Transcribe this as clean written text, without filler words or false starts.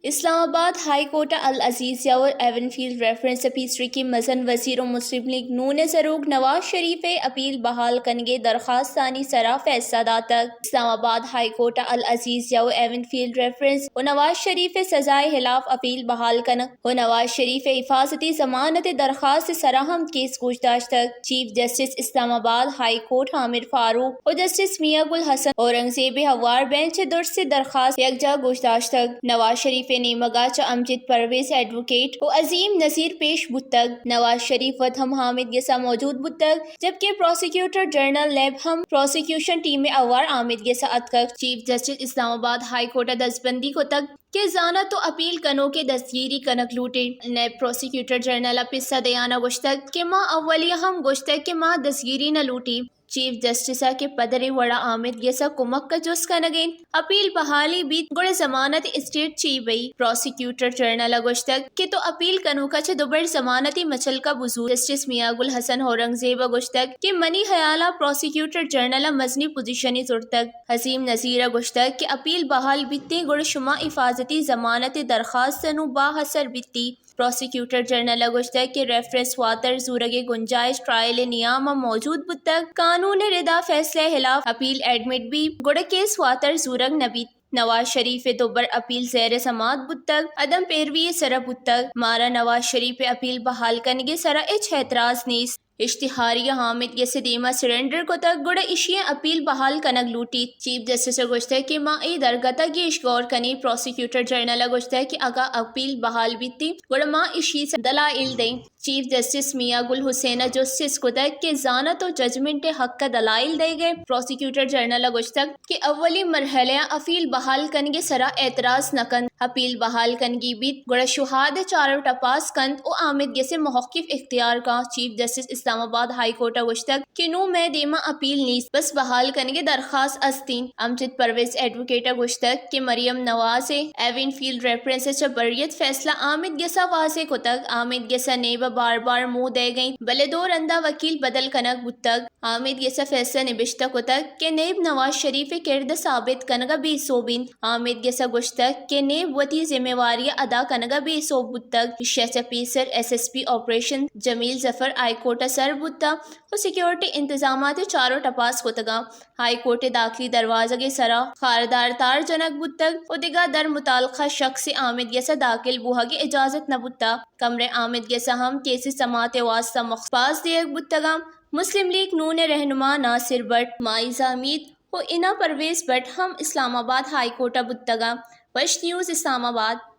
اسلام آباد high court Aziz your even field reference pastry کی مزن وزیر و مسلم لیگ نون زروگ نواز شریف اپیل بحال کنگے درخواست ثانی سرا فیصلہ دا تک اسلام آباد high court Aziz your even field reference و نواز شریف سزائے خلاف اپیل بحال کنگ و نواز شریف حفاظتی ضمانت درخواست سراہم کیس گوشداشت تک chief justice Islamabad high court عامر فاروق و جسٹس میاں گل حسن اورنگزیب ہوار بینچ درس سے درخواست یکجا گوشداشت تک نواز شریف نے مگاچ امجد پرویز ایڈوکیٹ و عظیم نذیر پیش بتگ نواز شریف و ہم حامد یسا موجود بتگ جبکہ پروسیکیوٹر جنرل لیب ہم پروسیکیوشن ٹیم اوار حامد یسا اتکگ chief justice Islamabad high court دستبندی کو تک کہ زانا تو اپیل کنو کے دستگیری کنک لوٹے نیب پروسیکیوٹر جنرل پسا دیانا گشتگ کہ ماں اولیہ ہم گشتگ کہ ماں دستگیری نہ لوٹی چیف جسٹس کے پدر وڑا عامد یسا کمک کا جس کا نگین اپیل بحالی بیت گڑ ضمانت اسٹیٹ چی بئی پروسیکیوٹر جنرل گشتگ کہ تو اپیل کنو کا چھ دوبر ضمانتی مچل کا بزور جسٹس میاں گل حسن اورنگزیب گشتگ کہ منی خیالہ پروسیکیوٹر جنرل مزنی پوزیشنی زرتگ حسیم نذیر گشتگ کہ اپیل بحال بیتی گڑ شما حفاظتی ضمانت درخواست نو باحثر بیتی پروسیکیوٹر جنرل گشتگ کہ ریفرنس واتر زورگ گنجائش ٹرائل نیام موجود بتگ قانون ردا فیصلے خلاف اپیل ایڈمٹ بھی گڑ کیس واتر زورگ نبی نواز شریف دوبر اپیل زیر سماعت بتگ عدم پیروی سرا بتگ مارا نواز شریف اپیل بحال کنگے سرا اچ اعتراض نیس اشتہاری حامد یس دیما سرنڈر کو تک گڑ اشیاء اپیل بحال کنگ لوٹی چیف جسٹس گشتہ کہ ماں ای درگتا کی اشغور کنی پروسیکیوٹر جنرل گشتہ کہ اگا اپیل بحال بیتی گڑ ماں اشی سے دلائل دیں چیف جسٹس میاں گل حسین جسٹس کو تک کہ زانا تو ججمنٹ حق کا دلائل دے گئے پروسیکیوٹر جنرل گشتگ کہ اولی مرحلہ اپیل بحال کنگے سرا اعتراض نکند اپیل بحال کنگی بیت گڑ شہاد چارو ٹپاس کند او حامد یس محقق اختیار کا chief justice Islamabad high court گشتگ کہ نو میں دیما اپیل نیس بس بحال کنگے درخواست استین امجد پرویز ایڈوکیٹ گشتگ کہ Maryam Nawaz even field reference چبریت فیصلہ حامد یسا واضح کو تک حامد یسا نیب بار بار منہ دے گئیں بلے دو رندہ وکیل بدل کنک بتگ حامد یسا فیصلہ نبشتہ کو تک کہ نیب نواز شریف کرد ثابت کنگا بی صوبین حامد یسا گشتگ کہ نیب وتی ذمہ واری ادا کنگا بی صوب بتگ شیچ پیسر S S P operation Jamil Zafar high court سر بتا و سیکیورٹی انتظامات چاروں ٹپاس کو تگا ہائی کورٹ داخلی دروازہ کے سرا خاردار تار جنک بتگ و دگا در متعلقہ شخص حامد یسا داخل بوہا کی اجازت نہ بتا کمرے حامد یسا ہم کیسی سماعت واسطہ مخصاص دیگ بتگا مسلم لیگ نون رہنما ناصر بٹ مائزہ امید و انا پرویز بٹ ہم اسلام آباد ہائی کورٹ بتگا وش نیوز اسلام آباد